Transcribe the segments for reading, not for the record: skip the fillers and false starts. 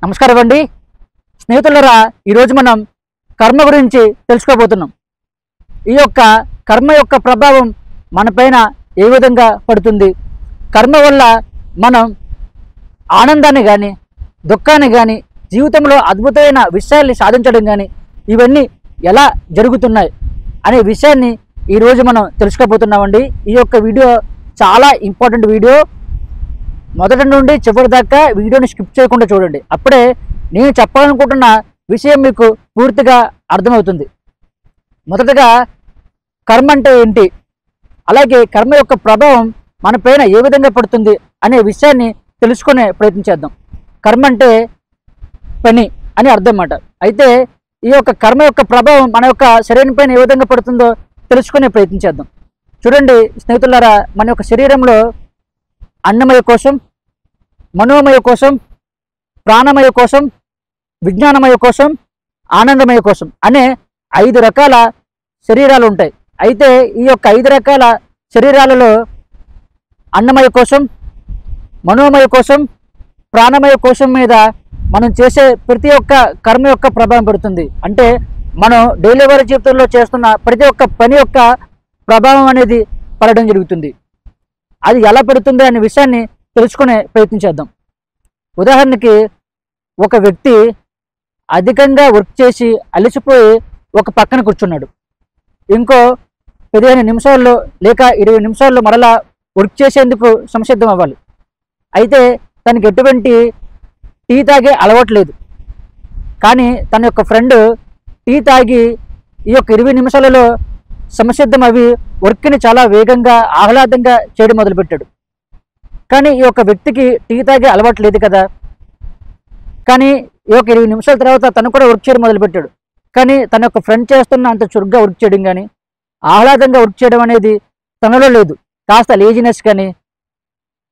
నమస్కారం అండి స్నేహితులారా, ఈరోజు మనం కర్మ గురించి తెలుసుకోబోతున్నాం. ఈ యొక్క కర్మ యొక్క ప్రభావం మనపైన ఏ విధంగా పడుతుంది, కర్మ వల్ల మనం ఆనందాన్ని కానీ దుఃఖాన్ని కానీ జీవితంలో అద్భుతమైన విషయాల్ని సాధించడం కానీ ఇవన్నీ ఎలా జరుగుతున్నాయి అనే విషయాన్ని ఈరోజు మనం తెలుసుకోబోతున్నామండి. ఈ యొక్క వీడియో చాలా ఇంపార్టెంట్ వీడియో. మొదటి నుండి చివరి దాకా వీడియోని స్కిప్ చేయకుండా చూడండి. అప్పుడే నేను చెప్పాలనుకుంటున్న విషయం మీకు పూర్తిగా అర్థమవుతుంది. మొదటగా కర్మ అంటే ఏంటి, అలాగే కర్మ యొక్క ప్రభావం మన పైన ఏ విధంగా పడుతుంది అనే విషయాన్ని తెలుసుకునే ప్రయత్నించేద్దాం. కర్మ అంటే పని అని అర్థం అన్నమాట. అయితే ఈ యొక్క కర్మ యొక్క ప్రభావం మన యొక్క శరీరం పైన ఏ విధంగా పడుతుందో తెలుసుకునే ప్రయత్నించేద్దాం. చూడండి స్నేహితులారా, మన యొక్క శరీరంలో అన్నమయ కోశం, మనోమయ కోశం, ప్రాణమయ కోశం, విజ్ఞానమయ కోశం, ఆనందమయ కోశం అనే 5 రకాల శరీరాలు ఉంటాయి. అయితే ఈ యొక్క 5 రకాల శరీరాలలో అన్నమయ కోశం, మనోమయ కోశం, ప్రాణమయ కోశం మీద మనం చేసే ప్రతి ఒక్క కర్మ యొక్క ప్రభావం పడుతుంది. అంటే మనం డైలీ వారి జీవితంలో చేస్తున్న ప్రతి ఒక్క పని యొక్క ప్రభావం అనేది పడడం జరుగుతుంది. అది ఎలా పడుతుంది అనే విషయాన్ని తెలుసుకునే ప్రయత్నించేద్దాం. ఉదాహరణకి, ఒక వ్యక్తి అధికంగా వర్క్ చేసి అలసిపోయి ఒక పక్కన కూర్చున్నాడు. ఇంకో 15 నిమిషాల్లో లేక 20 నిమిషాల్లో మరలా వర్క్ చేసేందుకు సంసిద్ధం అవ్వాలి. అయితే తనకి ఎటువంటి టీ తాగే అలవాటు లేదు. కానీ తన యొక్క ఫ్రెండ్ టీ తాగి ఈ యొక్క 20 నిమిషాలలో సంసిద్ధం అవి వర్క్ని చాలా వేగంగా ఆహ్లాదంగా చేయడం మొదలుపెట్టాడు. కానీ ఈ యొక్క వ్యక్తికి టీ తాగే అలవాటు లేదు కదా. కానీ ఈ యొక్క 20 నిమిషాల తర్వాత తను కూడా వర్క్ చేయడం మొదలుపెట్టాడు. కానీ తన యొక్క ఫ్రెండ్ చేస్తున్న అంత చురుగ్గా వర్క్ చేయడం కానీ ఆహ్లాదంగా వర్క్ చేయడం అనేది తనలో లేదు. కాస్త లేజినెస్ కానీ,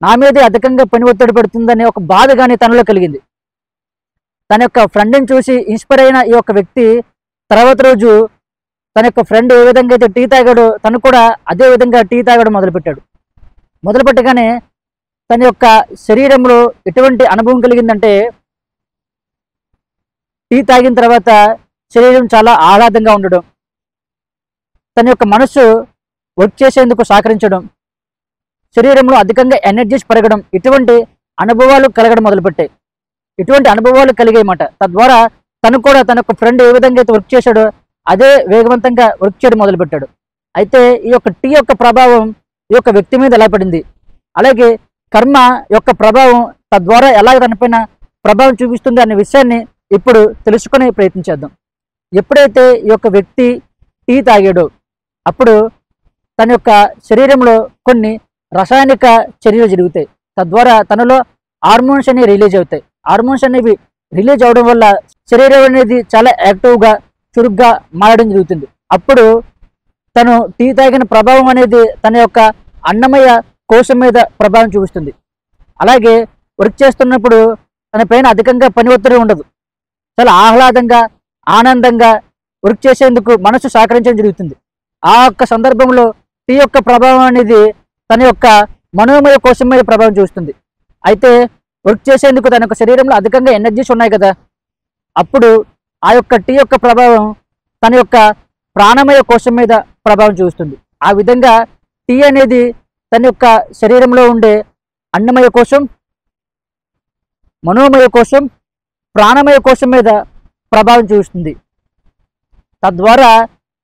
నా మీదే అధికంగా పని ఒత్తిడి పెడుతుందనే ఒక బాధ కానీ తనలో కలిగింది. తన యొక్క ఫ్రెండ్ని చూసి ఇన్స్పైర్ అయిన ఈ యొక్క వ్యక్తి తర్వాత రోజు తన యొక్క ఫ్రెండ్ ఏ విధంగా అయితే టీ తాగాడో తను కూడా అదే విధంగా టీ తాగడం మొదలుపెట్టాడు. మొదలుపెట్టగానే తన యొక్క శరీరంలో ఎటువంటి అనుభవం కలిగిందంటే, టీ తాగిన తర్వాత శరీరం చాలా ఆహ్లాదంగా ఉండడం, తన యొక్క మనస్సు వర్క్ చేసేందుకు సహకరించడం, శరీరంలో అధికంగా ఎనర్జీస్ పెరగడం, ఇటువంటి అనుభవాలు కలగడం మొదలుపెట్టాయి. ఇటువంటి అనుభవాలు కలిగాయన్నమాట. తద్వారా తను కూడా తన యొక్క ఫ్రెండ్ ఏ విధంగా అయితే వర్క్ చేశాడో అదే వేగవంతంగా వర్క్ చేయడం మొదలుపెట్టాడు. అయితే ఈ యొక్క టీ యొక్క ప్రభావం ఈ యొక్క వ్యక్తి మీద ఎలా పడింది, అలాగే కర్మ యొక్క ప్రభావం తద్వారా ఎలా తనపైన ప్రభావం చూపిస్తుంది అనే విషయాన్ని ఇప్పుడు తెలుసుకునే ప్రయత్నించేద్దాం. ఎప్పుడైతే ఈ యొక్క వ్యక్తి టీ తాగాడో అప్పుడు తన యొక్క శరీరంలో కొన్ని రసాయనిక చర్యలు జరుగుతాయి. తద్వారా తనలో హార్మోన్స్ అనేవి రిలీజ్ అవుతాయి. హార్మోన్స్ అనేవి రిలీజ్ అవడం వల్ల శరీరం అనేది చాలా యాక్టివ్గా చురుగ్గా మారడం జరుగుతుంది. అప్పుడు తను టీ తాగిన ప్రభావం అనేది తన యొక్క అన్నమయ కోశం మీద ప్రభావం చూపిస్తుంది. అలాగే వర్క్ చేస్తున్నప్పుడు తన పైన అధికంగా పని ఒత్తిడి ఉండదు. చాలా ఆహ్లాదంగా ఆనందంగా వర్క్ చేసేందుకు మనసు సహకరించడం జరుగుతుంది. ఆ యొక్క సందర్భంలో టీ యొక్క ప్రభావం అనేది తన యొక్క మనోమయ కోశం మీద ప్రభావం చూస్తుంది. అయితే వర్క్ చేసేందుకు తన యొక్క శరీరంలో అధికంగా ఎనర్జీస్ ఉన్నాయి కదా, అప్పుడు ఆ యొక్క టీ యొక్క ప్రభావం తన యొక్క ప్రాణమయ కోశం మీద ప్రభావం చూస్తుంది. ఆ విధంగా టీ అనేది తన యొక్క శరీరంలో ఉండే అన్నమయ కోశం, మనోమయ కోశం, ప్రాణమయ కోశం మీద ప్రభావం చూస్తుంది. తద్వారా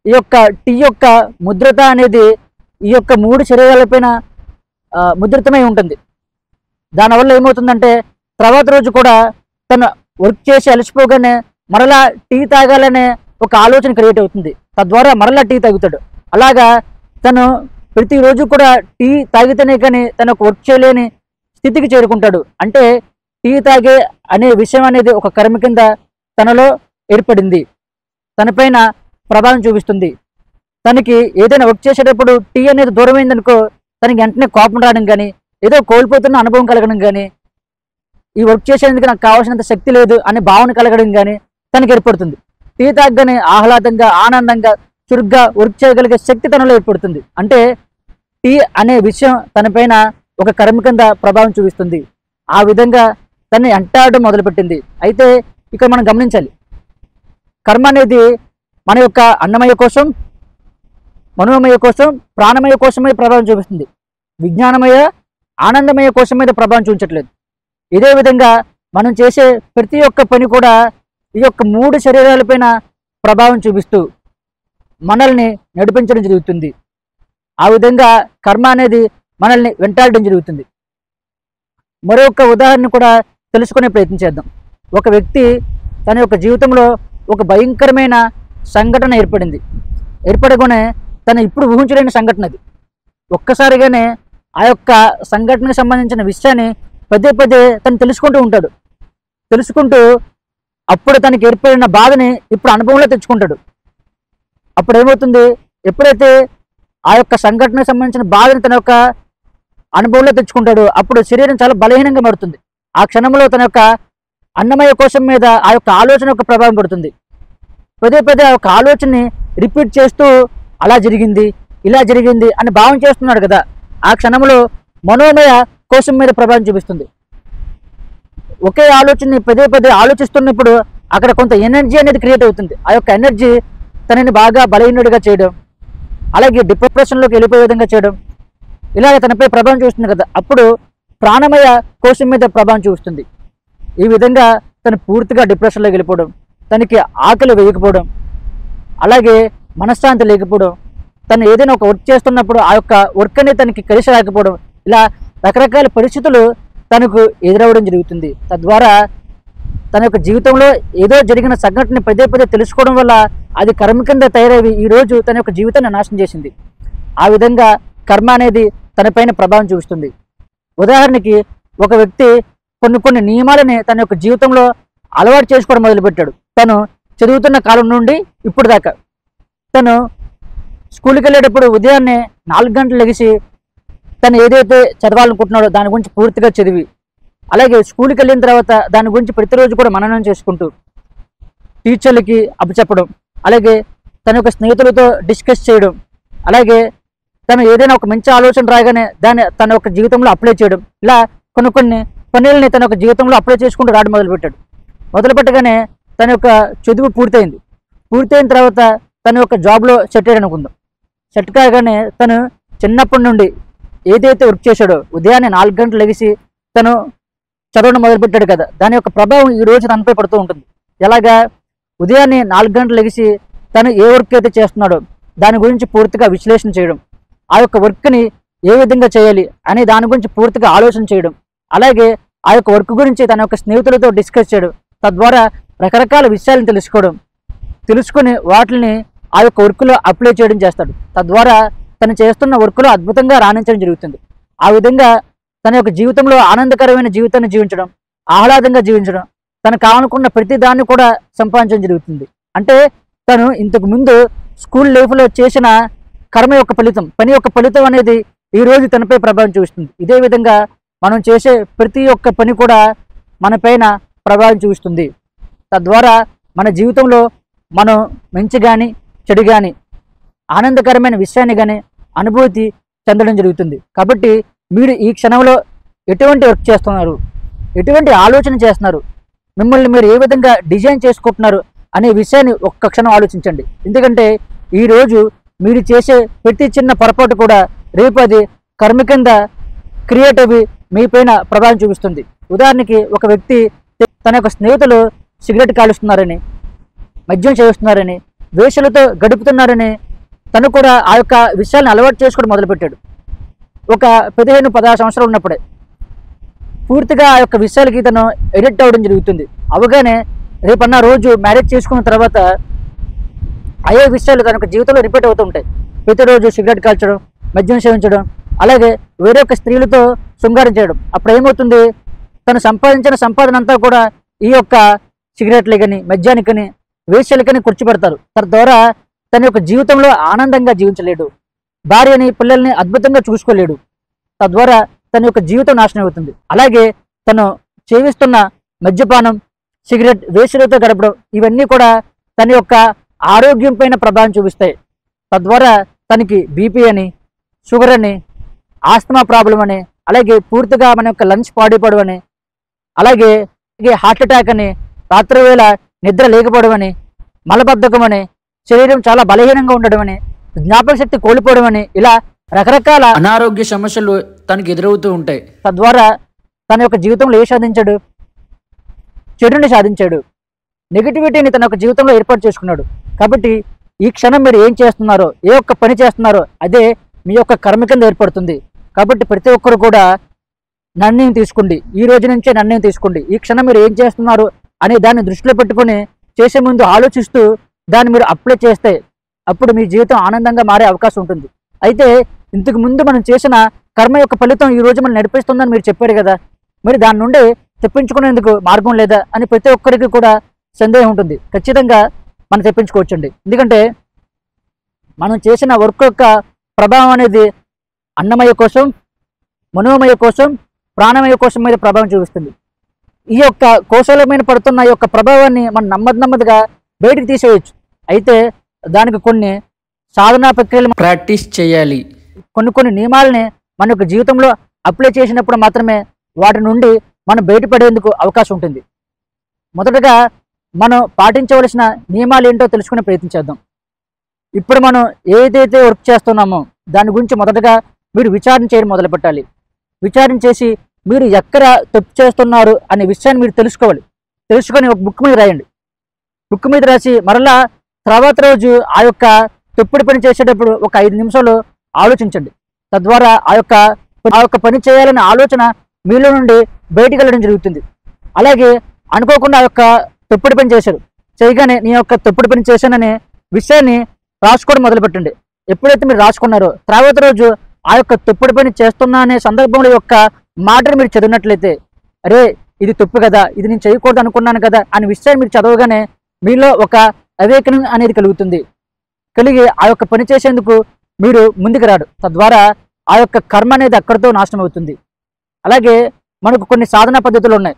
ఈ యొక్క టీ యొక్క ముద్రత అనేది ఈ యొక్క 3 శరీరాలపైన ముద్రితమై ఉంటుంది. దానివల్ల ఏమవుతుందంటే తర్వాత రోజు కూడా తను వర్క్ చేసి అలసిపోగానే మరలా టీ తాగాలనే ఒక ఆలోచన క్రియేట్ అవుతుంది. తద్వారా మరలా టీ తాగుతాడు. అలాగా తను ప్రతిరోజు కూడా టీ తాగితేనే కానీ తను వర్క్ చేయలేని స్థితికి చేరుకుంటాడు. అంటే టీ తాగే అనే విషయం అనేది ఒక కర్మ కింద తనలో ఏర్పడింది, తనపైన ప్రభావం చూపిస్తుంది. తనకి ఏదైనా వర్క్ చేసేటప్పుడు టీ అనేది దూరమైందనుకో తనకి వెంటనే కోపం రావడం కానీ, ఏదో కోల్పోతున్న అనుభవం కలగడం కానీ, ఈ వర్క్ చేసేందుకు నాకు కావాల్సినంత శక్తి లేదు అనే భావన కలగడం కానీ తనకి ఏర్పడుతుంది. టీ తాగగానే ఆహ్లాదంగా ఆనందంగా చురుగ్గా వర్క్ చేయగలిగే శక్తి తనలో ఏర్పడుతుంది. అంటే టీ అనే విషయం తనపైన ఒక కర్మ కింద ప్రభావం చూపిస్తుంది. ఆ విధంగా తనని వెంటాడడం మొదలుపెట్టింది. అయితే ఇక్కడ మనం గమనించాలి, కర్మ అనేది మన యొక్క అన్నమయ కోసం, మనోమయ కోసం, ప్రాణమయ కోసమే ప్రభావం చూపిస్తుంది. విజ్ఞానమయ, ఆనందమయ కోసం మీద ప్రభావం చూపించట్లేదు. ఇదే విధంగా మనం చేసే ప్రతి ఒక్క పని కూడా ఈ యొక్క 3 శరీరాలపైన ప్రభావం చూపిస్తూ మనల్ని నడిపించడం జరుగుతుంది. ఆ విధంగా కర్మ అనేది మనల్ని వెంటాడడం జరుగుతుంది. మరొక ఉదాహరణ కూడా తెలుసుకునే ప్రయత్నం చేద్దాం. ఒక వ్యక్తి తన యొక్క జీవితంలో ఒక భయంకరమైన సంఘటన ఏర్పడగానే తను ఇప్పుడు ఊహించలేని సంఘటన అది. ఒక్కసారిగానే ఆ యొక్క సంఘటనకు సంబంధించిన విషయాన్ని పదే పదే తను తెలుసుకుంటూ అప్పుడు తనకి ఏర్పడిన బాధని ఇప్పుడు అనుభవంలో తెచ్చుకుంటాడు. అప్పుడు ఏమవుతుంది, ఎప్పుడైతే ఆ యొక్క సంఘటనకు సంబంధించిన బాధని తన యొక్క అనుభవంలో తెచ్చుకుంటాడు, అప్పుడు శరీరం చాలా బలహీనంగా మారుతుంది. ఆ క్షణంలో తన యొక్క అన్నమయ కోశం మీద ఆ యొక్క ఆలోచన యొక్క ప్రభావం పడుతుంది. పదే పదే ఆ యొక్క ఆలోచనని రిపీట్ చేస్తూ అలా జరిగింది, ఇలా జరిగింది అని భావం చేస్తున్నాడు కదా, ఆ క్షణంలో మనోమయ కోశం మీద ప్రభావం చూపిస్తుంది. ఒకే ఆలోచనని పదే పదే ఆలోచిస్తున్నప్పుడు అక్కడ కొంత ఎనర్జీ అనేది క్రియేట్ అవుతుంది. ఆ యొక్క ఎనర్జీ తనని బాగా బలహీనుడిగా చేయడం, అలాగే డిప్రెషన్లోకి వెళ్ళిపోయే విధంగా చేయడం, ఇలాగ తనపై ప్రభావం చూస్తుంది కదా, అప్పుడు ప్రాణమయ కోశం మీద ప్రభావం చూస్తుంది. ఈ విధంగా తను పూర్తిగా డిప్రెషన్లోకి వెళ్ళిపోవడం, తనకి ఆకలి వేయకపోవడం, అలాగే మనశ్శాంతి లేకపోవడం, తను ఏదైనా ఒక వర్క్ చేస్తున్నప్పుడు ఆ యొక్క వర్క్ అనేది తనకి కలిసి రాకపోవడం, ఇలా రకరకాల పరిస్థితులు తనకు ఎదురవ్వడం జరుగుతుంది. తద్వారా తన యొక్క జీవితంలో ఏదో జరిగిన సంఘటన పదే పదే తెలుసుకోవడం వల్ల అది కర్మ కింద తయారవి ఈరోజు తన యొక్క జీవితాన్ని నాశనం చేసింది. ఆ విధంగా కర్మ అనేది తనపైన ప్రభావం చూపిస్తుంది. ఉదాహరణకి ఒక వ్యక్తి కొన్ని నియమాలని తన యొక్క జీవితంలో అలవాటు చేసుకోవడం మొదలుపెట్టాడు. తను చదువుతున్న కాలం నుండి ఇప్పుడు దాకా తను స్కూల్కి వెళ్ళేటప్పుడు ఉదయాన్నే 4 గంటలు లెగిసి తను ఏదైతే చదవాలనుకుంటున్నాడో దాని గురించి పూర్తిగా చదివి, అలాగే స్కూల్కి వెళ్ళిన తర్వాత దాని గురించి ప్రతిరోజు కూడా మననం చేసుకుంటూ టీచర్లకి అప్పచెప్పడం, అలాగే తన యొక్క స్నేహితులతో డిస్కస్ చేయడం, అలాగే తను ఏదైనా ఒక మంచి ఆలోచన రాగానే దాన్ని తన యొక్క జీవితంలో అప్లై చేయడం, ఇలా కొన్ని పనులని తన యొక్క జీవితంలో అప్లై చేసుకుంటూ రావడం మొదలుపెట్టగానే తన యొక్క చదువు పూర్తయిన తర్వాత తన యొక్క జాబ్లో సెట్ అయ్యాడు అనుకుందాం. సెట్ కాగానే తను చిన్నప్పటి నుండి ఏదైతే వర్క్ చేశాడో ఉదయాన్నే 4 గంటలు లెగిసి తను చదవడం మొదలుపెట్టాడు కదా, దాని యొక్క ప్రభావం ఈ రోజు తనపై పడుతూ ఉంటుంది. ఎలాగా, ఉదయాన్నే 4 గంటలు లెగిసి తను ఏ వర్క్ అయితే చేస్తున్నాడో దాని గురించి పూర్తిగా విశ్లేషణ చేయడం, ఆ యొక్క వర్క్ని ఏ విధంగా చేయాలి అనే దాని గురించి పూర్తిగా ఆలోచన చేయడం, అలాగే ఆ యొక్క వర్క్ గురించి తన యొక్క స్నేహితులతో డిస్కస్ చేయడం, తద్వారా రకరకాల విషయాలను తెలుసుకుని వాటిని ఆ యొక్క వర్క్లో అప్లై చేయడం చేస్తాడు. తద్వారా తను చేస్తున్న వర్క్లో అద్భుతంగా రాణించడం జరుగుతుంది. ఆ విధంగా తన యొక్క జీవితంలో ఆనందకరమైన జీవితాన్ని జీవించడం, ఆహ్లాదంగా జీవించడం, తనకు కావాలనుకున్న ప్రతి దాన్ని కూడా సంపాదించడం జరుగుతుంది. అంటే తను ఇంతకు ముందు స్కూల్ లైఫ్లో చేసిన కర్మ యొక్క ఫలితం, పని యొక్క ఫలితం అనేది ఈ రోజు తనపై ప్రభావం చూపిస్తుంది. ఇదే విధంగా మనం చేసే ప్రతి ఒక్క పని కూడా మన పైన ప్రభావం చూపిస్తుంది. తద్వారా మన జీవితంలో మనం మంచి కానీ చెడు కానీ ఆనందకరమైన విషయాన్ని కానీ అనుభూతి చెందడం జరుగుతుంది. కాబట్టి మీరు ఈ క్షణంలో ఎటువంటి వర్క్ చేస్తున్నారు, ఎటువంటి ఆలోచన చేస్తున్నారు, మిమ్మల్ని మీరు ఏ విధంగా డిజైన్ చేసుకుంటున్నారు అనే విషయాన్ని ఒక్క క్షణం ఆలోచించండి. ఎందుకంటే ఈరోజు మీరు చేసే ప్రతి చిన్న పొరపాటు కూడా రేపు అది కర్మ కింద క్రియేట్ అవి మీ పైన ప్రభావం చూపిస్తుంది. ఉదాహరణకి ఒక వ్యక్తి తన యొక్క స్నేహితులు సిగరెట్ కాలుస్తున్నారని, మద్యం చేస్తున్నారని, వేషలతో గడుపుతున్నారని తను కూడా ఆ యొక్క విషయాన్ని అలవాటు చేసుకోవడం మొదలుపెట్టాడు. ఒక 15-16 సంవత్సరాలు ఉన్నప్పుడే పూర్తిగా ఆ యొక్క విషయాలకి తను ఎడిక్ట్ అవ్వడం జరుగుతుంది. అవగానే రేపన్న రోజు మ్యారేజ్ చేసుకున్న తర్వాత అయ్యే విషయాలు తన జీవితంలో రిపీట్ అవుతూ ఉంటాయి. ప్రతిరోజు సిగరెట్ కాల్చడం, మద్యం సేవించడం, అలాగే వేరొక స్త్రీలతో శృంగారం చేయడం. అప్పుడు ఏమవుతుంది, తను సంపాదించిన సంపాదన అంతా కూడా ఈ యొక్క సిగరెట్లకని, మద్యానికని, వేశ్యలకని కూర్చోబెడతారు. తద్వారా తన యొక్క జీవితంలో ఆనందంగా జీవించలేడు, భార్యని పిల్లల్ని అద్భుతంగా చూసుకోలేడు. తద్వారా తన యొక్క జీవితం నాశనం అవుతుంది. అలాగే తను సేవిస్తున్న మద్యపానం, సిగరెట్, వేశ్యలతో గడపడం, ఇవన్నీ కూడా తన యొక్క ఆరోగ్యం పైన ప్రభావం చూపిస్తాయి. తద్వారా తనకి బీపీ అని, షుగర్ అని, ఆస్తమా ప్రాబ్లం అని, అలాగే పూర్తిగా మన యొక్క లంగ్స్ పాడైపోవడం అని, అలాగే హార్ట్ అటాక్ అని, రాత్రి వేళ నిద్ర లేకపోవడం అని, మలబద్ధకం అని, శరీరం చాలా బలహీనంగా ఉండడం అని, జ్ఞాపక శక్తి కోల్పోవడం అని, ఇలా రకరకాల అనారోగ్య సమస్యలు తనకు ఎదురవుతూ ఉంటాయి. తద్వారా తన యొక్క జీవితంలో సాధించాడు? చెడుని సాధించాడు, నెగిటివిటీని తన యొక్క జీవితంలో ఏర్పాటు చేసుకున్నాడు. కాబట్టి ఈ క్షణం మీరు ఏం చేస్తున్నారో, ఏ ఒక్క పని చేస్తున్నారో అదే మీ యొక్క కర్మ కింద ఏర్పడుతుంది. కాబట్టి ప్రతి ఒక్కరు కూడా నిర్ణయం తీసుకోండి, ఈ రోజు నుంచే నిర్ణయం తీసుకోండి. ఈ క్షణం మీరు ఏం చేస్తున్నారు అనే దాన్ని దృష్టిలో పెట్టుకుని చేసే ముందు ఆలోచిస్తూ దాన్ని మీరు అప్లై చేస్తే అప్పుడు మీ జీవితం ఆనందంగా మారే అవకాశం ఉంటుంది. అయితే ఇంతకు ముందు మనం చేసిన కర్మ యొక్క ఫలితం ఈ రోజు మనం నడిపిస్తుందని మీరు చెప్పారు కదా, మరి దాని నుండి తెప్పించుకునేందుకు మార్గం లేదా అని ప్రతి ఒక్కరికి కూడా సందేహం ఉంటుంది. ఖచ్చితంగా మనం తెప్పించుకోవచ్చండి. ఎందుకంటే మనం చేసిన వర్క్ యొక్క ప్రభావం అనేది అన్నమయ కోసం, మనోమయ కోసం, ప్రాణమయ కోసం మీద ప్రభావం చూపిస్తుంది. ఈ యొక్క కోశాల మీద పడుతున్న ఈ యొక్క ప్రభావాన్ని మనం నెమ్మదిగా బయటికి తీసేయచ్చు. అయితే దానికి కొన్ని సాధనా ప్రక్రియలు ప్రాక్టీస్ చేయాలి. కొన్ని నియమాలని మన యొక్క జీవితంలో అప్లై చేసినప్పుడు మాత్రమే వాటి నుండి మనం బయటపడేందుకు అవకాశం ఉంటుంది. మొదటగా మనం పాటించవలసిన నియమాలు ఏంటో తెలుసుకునే ప్రయత్నించేద్దాం. ఇప్పుడు మనం ఏదైతే వర్క్ చేస్తున్నామో దాని గురించి మొదటగా మీరు విచారణ చేయడం మొదలుపెట్టాలి. విచారణ చేసి మీరు ఎక్కడ తప్పు చేస్తున్నారు అనే విషయాన్ని మీరు తెలుసుకోవాలి. తెలుసుకొని ఒక బుక్ మీద రాయండి. బుక్ మీద రాసి మరలా తర్వాత రోజు ఆ యొక్క తప్పుడు పని చేసేటప్పుడు ఒక 5 నిమిషాలు ఆలోచించండి. తద్వారా ఆ యొక్క పని చేయాలనే ఆలోచన మీలో నుండి బయటికి వెళ్ళడం జరుగుతుంది. అలాగే అనుకోకుండా ఆ యొక్క తప్పుడు పని చేశారు, చేయగానే నీ యొక్క తప్పుడు పని చేశాననే విషయాన్ని రాసుకోవడం మొదలుపెట్టండి. ఎప్పుడైతే మీరు రాసుకున్నారో తర్వాత రోజు ఆ యొక్క తప్పుడు పని చేస్తున్నా అనే సందర్భంలో యొక్క మాటను మీరు చదివినట్లయితే, అరే ఇది తప్పు కదా, ఇది నేను చేయకూడదు అనుకున్నాను కదా అనే విషయాన్ని మీరు చదవగానే మీలో ఒక అవేకనం అనేది కలుగుతుంది. కలిగి ఆ యొక్క పని చేసేందుకు మీరు ముందుకు రాడు. తద్వారా ఆ యొక్క కర్మ అనేది అక్కడితో నాశనం అవుతుంది. అలాగే మనకు కొన్ని సాధనా పద్ధతులు ఉన్నాయి.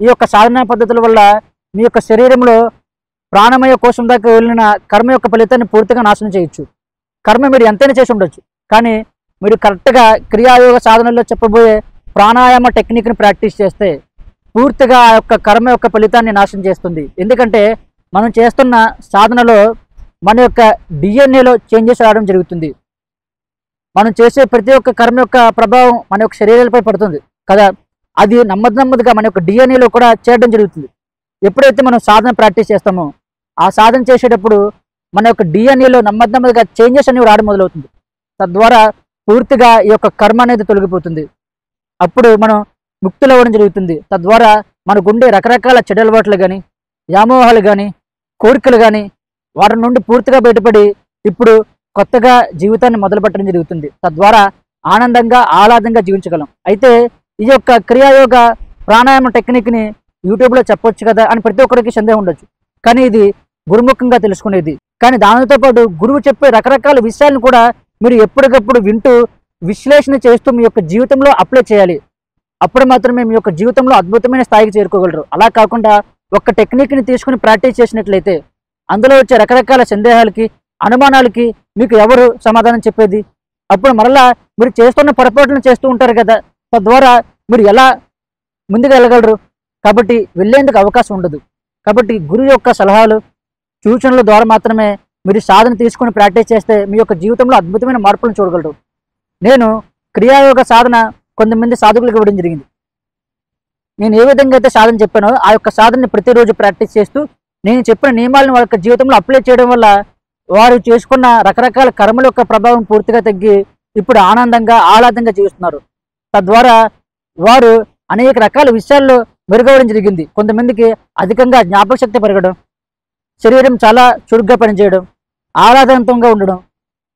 ఈ యొక్క సాధనా పద్ధతుల వల్ల మీ యొక్క శరీరంలో ప్రాణమయ కోశం దాకా వెళ్ళిన కర్మ యొక్క ఫలితాన్ని పూర్తిగా నాశనం చేయొచ్చు. కర్మ మీరు ఎంతైనా చేసి ఉండొచ్చు, కానీ మీరు కరెక్ట్గా క్రియాయోగ సాధనలో చెప్పబోయే ప్రాణాయామ టెక్నిక్ని ప్రాక్టీస్ చేస్తే పూర్తిగా ఆ యొక్క కర్మ యొక్క ఫలితాన్ని నాశనం చేస్తుంది. ఎందుకంటే మనం చేస్తున్న సాధనలో మన యొక్క డిఎన్ఏలో చేంజెస్ రావడం జరుగుతుంది. మనం చేసే ప్రతి ఒక్క కర్మ యొక్క ప్రభావం మన యొక్క శరీరాలపై పడుతుంది కదా, అది నెమ్మదిగా మన యొక్క డిఎన్ఏలో కూడా చేరడం జరుగుతుంది. ఎప్పుడైతే మనం సాధన ప్రాక్టీస్ చేస్తామో ఆ సాధన చేసేటప్పుడు మన యొక్క డిఎన్ఏలో నెమ్మదిగా చేంజెస్ అనేవి రావడం మొదలవుతుంది. తద్వారా పూర్తిగా ఈ యొక్క కర్మ అనేది తొలగిపోతుంది. అప్పుడు మనం ముక్తులు అవ్వడం జరుగుతుంది. తద్వారా మనకుండే రకరకాల చెడు అలవాట్లు కానీ, వ్యామోహాలు కానీ, కోరికలు కానీ వాటి నుండి పూర్తిగా బయటపడి ఇప్పుడు కొత్తగా జీవితాన్ని మొదలుపెట్టడం జరుగుతుంది. తద్వారా ఆనందంగా ఆహ్లాదంగా జీవించగలం. అయితే ఈ యొక్క క్రియాయోగ ప్రాణాయామ టెక్నిక్ని యూట్యూబ్లో చెప్పొచ్చు కదా అని ప్రతి ఒక్కరికి సందేహం ఉండొచ్చు, కానీ ఇది గురుముఖంగా తెలుసుకునేది. కానీ దానితో పాటు గురువు చెప్పే రకరకాల విషయాలను కూడా మీరు ఎప్పటికప్పుడు వింటూ విశ్లేషణ చేస్తూ మీ యొక్క జీవితంలో అప్లై చేయాలి. అప్పుడు మాత్రమే మీ యొక్క జీవితంలో అద్భుతమైన స్థాయికి చేరుకోగలరు. అలా కాకుండా ఒక్క టెక్నిక్ని తీసుకుని ప్రాక్టీస్ చేసినట్లయితే అందులో వచ్చే రకరకాల సందేహాలకి, అనుమానాలకి మీకు ఎవరు సమాధానం చెప్పేది? అప్పుడు మరలా మీరు చేస్తున్న పొరపాట్లను చేస్తూ ఉంటారు కదా, తద్వారా మీరు ఎలా ముందుకు వెళ్ళగలరు? కాబట్టి వెళ్ళేందుకు అవకాశం ఉండదు. కాబట్టి గురువు యొక్క సలహాలు, సూచనల ద్వారా మాత్రమే మీరు సాధన తీసుకుని ప్రాక్టీస్ చేస్తే మీ యొక్క జీవితంలో అద్భుతమైన మార్పులను చూడగలరు. నేను క్రియాయోగ సాధన కొంతమంది సాధకులకు ఇవ్వడం జరిగింది. నేను ఏ విధంగా అయితే సాధన చెప్పానో ఆ యొక్క సాధనని ప్రతిరోజు ప్రాక్టీస్ చేస్తూ నేను చెప్పిన నియమాలను వాళ్ళ యొక్క జీవితంలో అప్లై చేయడం వల్ల వారు చేసుకున్న రకరకాల కర్మల యొక్క ప్రభావం పూర్తిగా తగ్గి ఇప్పుడు ఆనందంగా ఆహ్లాదంగా జీవిస్తున్నారు. తద్వారా వారు అనేక రకాల విషయాల్లో మెరుగవడం జరిగింది. కొంతమందికి అధికంగా జ్ఞాపక శక్తి పెరగడం, శరీరం చాలా చురుగ్గా పనిచేయడం, ఆహ్లాదవంతంగా ఉండడం,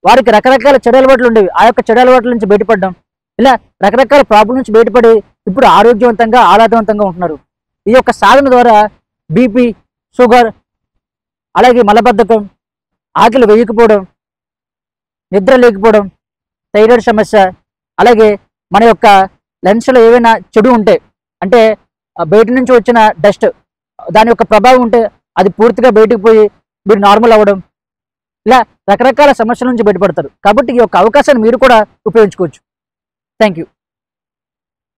వారికి రకరకాల చెడు అలవాట్లు ఉండేవి, ఆ యొక్క చెడు అలవాట్ల నుంచి బయటపడడం, ఇలా రకరకాల ప్రాబ్లం నుంచి బయటపడి ఇప్పుడు ఆరోగ్యవంతంగా ఆహ్లాదవంతంగా ఉంటున్నారు. ఈ యొక్క సాధన ద్వారా బీపీ, షుగర్, అలాగే మలబద్ధకం, ఆకలి వేయకపోవడం, నిద్ర లేకపోవడం, థైరాయిడ్ సమస్య, అలాగే మన యొక్క లెన్స్లో ఏవైనా చెడు ఉంటే అంటే బయట నుంచి వచ్చిన డస్ట్ దాని యొక్క ప్రభావం ఉంటే అది పూర్తిగా బయటకు పోయి మీరు నార్మల్ అవ్వడం, ఇలా రకరకాల సమస్యల నుంచి బయటపడతారు. కాబట్టి ఈ యొక్క అవకాశాన్ని మీరు కూడా ఉపయోగించుకోవచ్చు. Thank you.